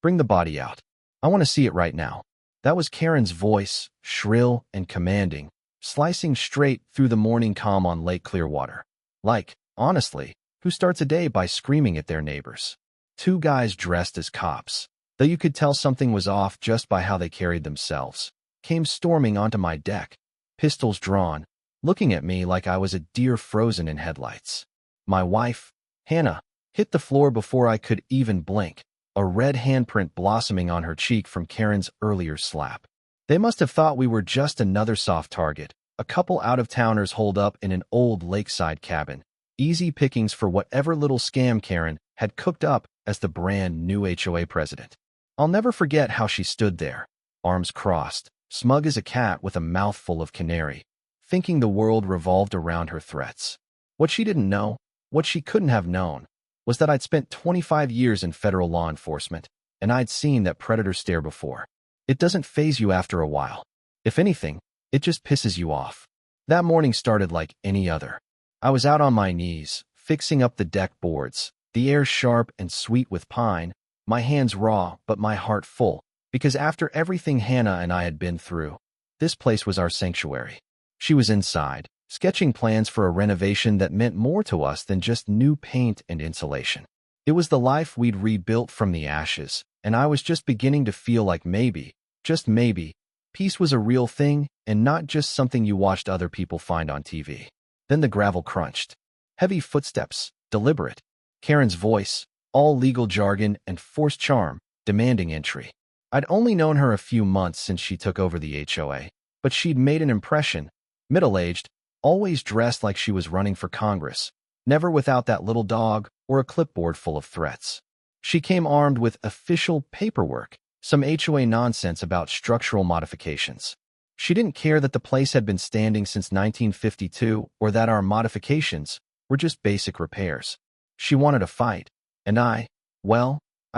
Bring the body out. I want to see it right now. That was Karen's voice, shrill and commanding, slicing straight through the morning calm on Lake Clearwater. Like, honestly, who starts a day by screaming at their neighbors? Two guys dressed as cops, though you could tell something was off just by how they carried themselves, came storming onto my deck, pistols drawn, looking at me like I was a deer frozen in headlights. My wife, Hannah, hit the floor before I could even blink, a red handprint blossoming on her cheek from Karen's earlier slap. They must have thought we were just another soft target, a couple out-of-towners holed up in an old lakeside cabin, easy pickings for whatever little scam Karen had cooked up as the brand new HOA president. I'll never forget how she stood there, arms crossed, smug as a cat with a mouthful of canary, thinking the world revolved around her threats. What she didn't know, what she couldn't have known, was that I'd spent 25 years in federal law enforcement, and I'd seen that predator stare before. It doesn't faze you after a while. If anything, it just pisses you off. That morning started like any other. I was out on my knees, fixing up the deck boards, the air sharp and sweet with pine, my hands raw but my heart full, because after everything Hannah and I had been through, this place was our sanctuary. She was inside, sketching plans for a renovation that meant more to us than just new paint and insulation. It was the life we'd rebuilt from the ashes, and I was just beginning to feel like maybe, just maybe, peace was a real thing and not just something you watched other people find on TV. Then the gravel crunched. Heavy footsteps, deliberate. Karen's voice, all legal jargon and forced charm, demanding entry. I'd only known her a few months since she took over the HOA, but she'd made an impression, middle-aged, always dressed like she was running for Congress, never without that little dog or a clipboard full of threats. She came armed with official paperwork, some HOA nonsense about structural modifications. She didn't care that the place had been standing since 1952 or that our modifications were just basic repairs. She wanted a fight, and I'd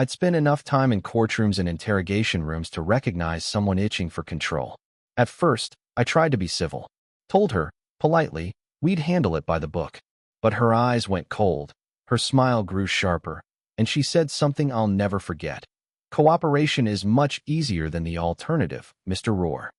spent enough time in courtrooms and interrogation rooms to recognize someone itching for control. At first, I tried to be civil, told her, politely, we'd handle it by the book. But her eyes went cold, her smile grew sharper, and she said something I'll never forget. Cooperation is much easier than the alternative, Mr. Rohr.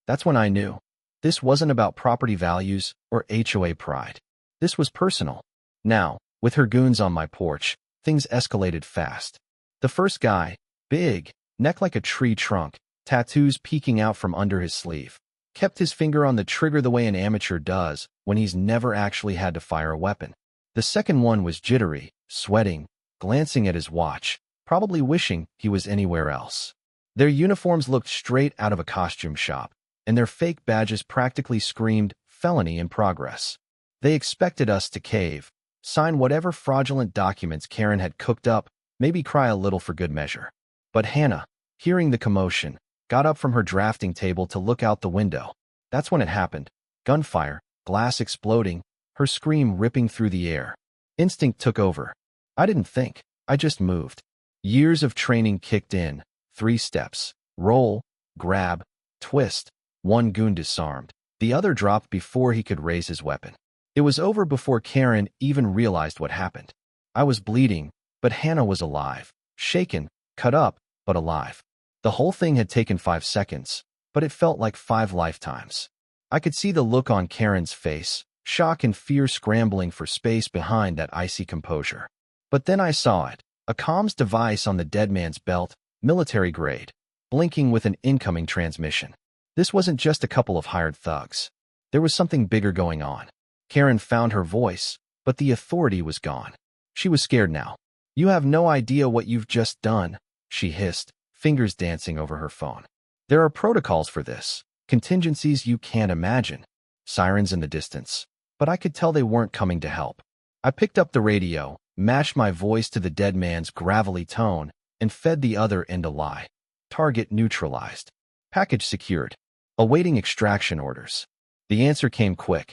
That's when I knew. This wasn't about property values or HOA pride. This was personal. Now, with her goons on my porch, things escalated fast. The first guy, big, neck like a tree trunk, tattoos peeking out from under his sleeve, kept his finger on the trigger the way an amateur does when he's never actually had to fire a weapon. The second one was jittery, sweating, glancing at his watch, probably wishing he was anywhere else. Their uniforms looked straight out of a costume shop, and their fake badges practically screamed felony in progress. They expected us to cave, sign whatever fraudulent documents Karen had cooked up, maybe cry a little for good measure. But Hannah, hearing the commotion, got up from her drafting table to look out the window. That's when it happened. Gunfire, glass exploding, her scream ripping through the air. Instinct took over. I didn't think, I just moved. Years of training kicked in. 3 steps. Roll, grab, twist. One goon disarmed. The other dropped before he could raise his weapon. It was over before Karen even realized what happened. I was bleeding, but Hannah was alive. Shaken, cut up, but alive. The whole thing had taken 5 seconds, but it felt like 5 lifetimes. I could see the look on Karen's face, shock and fear scrambling for space behind that icy composure. But then I saw it, a comms device on the dead man's belt, military grade, blinking with an incoming transmission. This wasn't just a couple of hired thugs. There was something bigger going on. Karen found her voice, but the authority was gone. She was scared now. You have no idea what you've just done, she hissed, fingers dancing over her phone. There are protocols for this, contingencies you can't imagine. Sirens in the distance. But I could tell they weren't coming to help. I picked up the radio, matched my voice to the dead man's gravelly tone, and fed the other end a lie. Target neutralized. Package secured. Awaiting extraction orders. The answer came quick.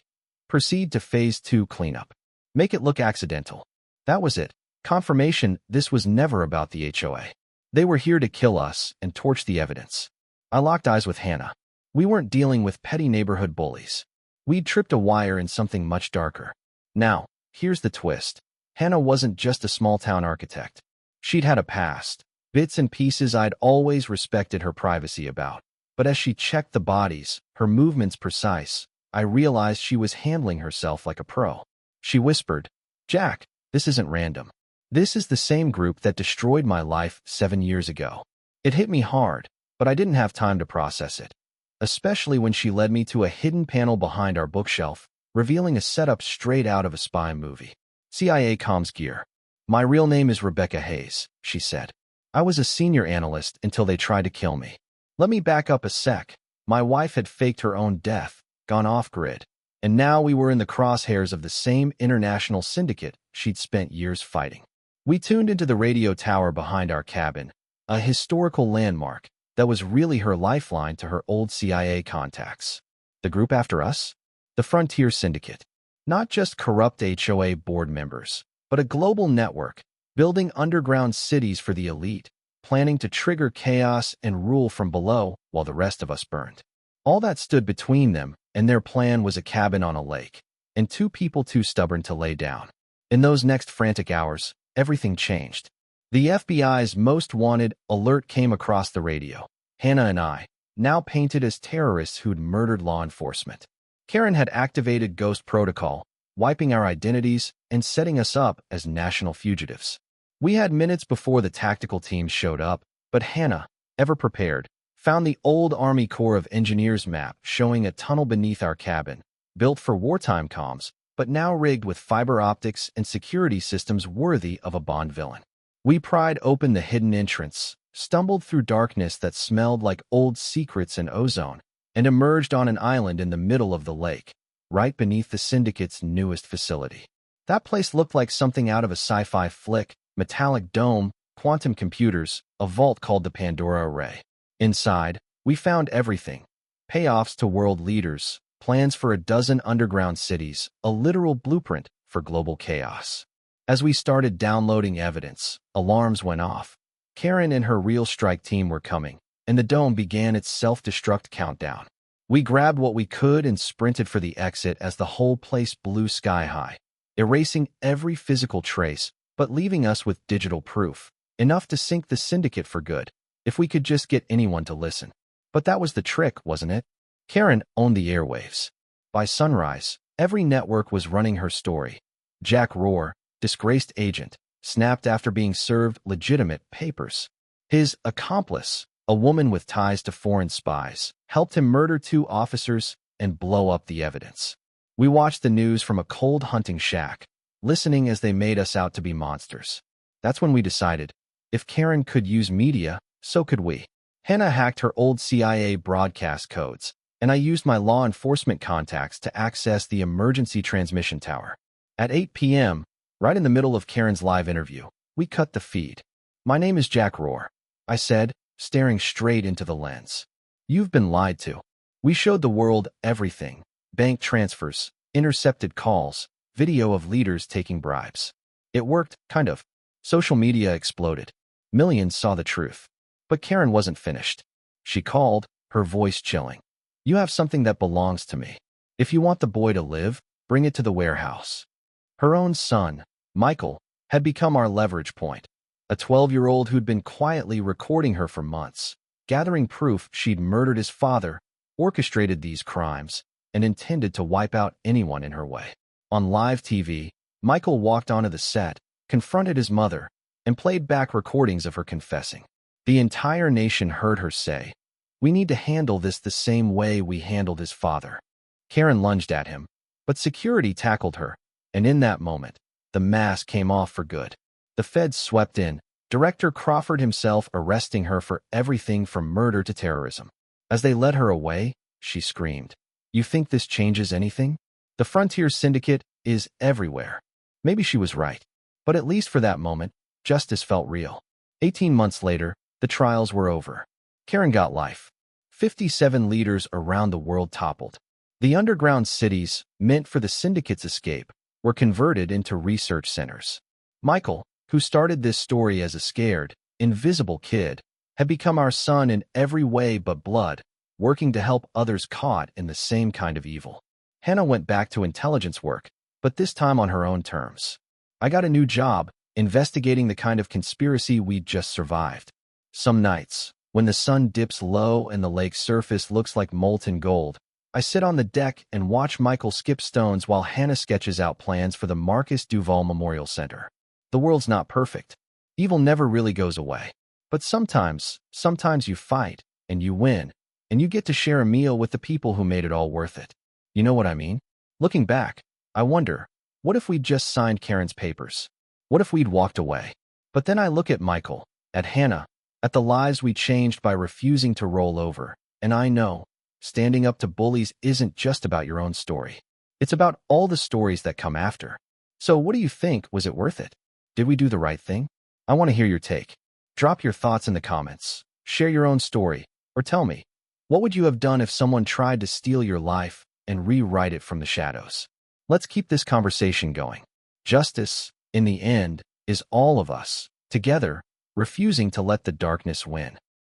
Proceed to Phase 2 cleanup. Make it look accidental. That was it. Confirmation this was never about the HOA. They were here to kill us and torch the evidence. I locked eyes with Hannah. We weren't dealing with petty neighborhood bullies. We'd tripped a wire in something much darker. Now, here's the twist. Hannah wasn't just a small-town architect. She'd had a past, Bits and pieces I'd always respected her privacy about. But as she checked the bodies, her movements precise, I realized she was handling herself like a pro. She whispered, "Jack, this isn't random. This is the same group that destroyed my life 7 years ago." It hit me hard, but I didn't have time to process it. Especially when she led me to a hidden panel behind our bookshelf, revealing a setup straight out of a spy movie. CIA comms gear. "My real name is Rebecca Hayes," she said. "I was a senior analyst until they tried to kill me. Let me back up a sec. My wife had faked her own death, gone off-grid, and now we were in the crosshairs of the same international syndicate she'd spent years fighting." We tuned into the radio tower behind our cabin, a historical landmark that was really her lifeline to her old CIA contacts. The group after us? The Frontier Syndicate. Not just corrupt HOA board members, but a global network, building underground cities for the elite, planning to trigger chaos and rule from below while the rest of us burned. All that stood between them and their plan was a cabin on a lake, and two people too stubborn to lay down. In those next frantic hours, everything changed. The FBI's most wanted alert came across the radio. Hannah and I, now painted as terrorists who'd murdered law enforcement. Karen had activated Ghost Protocol, wiping our identities and setting us up as national fugitives. We had minutes before the tactical teams showed up, but Hannah, ever prepared, found the old Army Corps of Engineers map showing a tunnel beneath our cabin, built for wartime comms, but now rigged with fiber optics and security systems worthy of a Bond villain. We pried open the hidden entrance, stumbled through darkness that smelled like old secrets and ozone, and emerged on an island in the middle of the lake, right beneath the Syndicate's newest facility. That place looked like something out of a sci-fi flick: metallic dome, quantum computers, a vault called the Pandora Array. Inside, we found everything: payoffs to world leaders, plans for a dozen underground cities, a literal blueprint for global chaos. As we started downloading evidence, alarms went off. Karen and her real strike team were coming, and the dome began its self-destruct countdown. We grabbed what we could and sprinted for the exit as the whole place blew sky-high, erasing every physical trace, but leaving us with digital proof, enough to sink the Syndicate for good, if we could just get anyone to listen. But that was the trick, wasn't it? Karen owned the airwaves. By sunrise, every network was running her story. Jack Rohr, disgraced agent, snapped after being served legitimate papers. His accomplice, a woman with ties to foreign spies, helped him murder 2 officers and blow up the evidence. We watched the news from a cold hunting shack, listening as they made us out to be monsters. That's when we decided, if Karen could use media, so could we. Hannah hacked her old CIA broadcast codes, and I used my law enforcement contacts to access the emergency transmission tower. At 8 p.m., right in the middle of Karen's live interview, we cut the feed. "My name is Jack Rohr," I said, staring straight into the lens. "You've been lied to. We showed the world everything: bank transfers, intercepted calls, video of leaders taking bribes. It worked, kind of." Social media exploded. Millions saw the truth. But Karen wasn't finished. She called, her voice chilling. "You have something that belongs to me. If you want the boy to live, bring it to the warehouse." Her own son, Michael, had become our leverage point. A 12-year-old who'd been quietly recording her for months, gathering proof she'd murdered his father, orchestrated these crimes, and intended to wipe out anyone in her way. On live TV, Michael walked onto the set, confronted his mother, and played back recordings of her confessing. The entire nation heard her say, "We need to handle this the same way we handled his father." Karen lunged at him, but security tackled her, and in that moment, the mask came off for good. The feds swept in, Director Crawford himself arresting her for everything from murder to terrorism. As they led her away, she screamed, "You think this changes anything? The Frontier Syndicate is everywhere." Maybe she was right, but at least for that moment, justice felt real. 18 months later, the trials were over. Karen got life. 57 leaders around the world toppled. The underground cities, meant for the Syndicate's escape, were converted into research centers. Michael, who started this story as a scared, invisible kid, had become our son in every way but blood, working to help others caught in the same kind of evil. Hannah went back to intelligence work, but this time on her own terms. I got a new job, investigating the kind of conspiracy we'd just survived. Some nights, when the sun dips low and the lake's surface looks like molten gold, I sit on the deck and watch Michael skip stones while Hannah sketches out plans for the Marcus Duval Memorial Center. The world's not perfect. Evil never really goes away. But sometimes you fight, and you win, and you get to share a meal with the people who made it all worth it. You know what I mean? Looking back, I wonder, what if we'd just signed Karen's papers? What if we'd walked away? But then I look at Michael, at Hannah, at the lives we changed by refusing to roll over, and I know, standing up to bullies isn't just about your own story. It's about all the stories that come after. So what do you think? Was it worth it? Did we do the right thing? I want to hear your take. Drop your thoughts in the comments, share your own story, or tell me, what would you have done if someone tried to steal your life and rewrite it from the shadows? Let's keep this conversation going. Justice, in the end, is all of us, together, refusing to let the darkness win.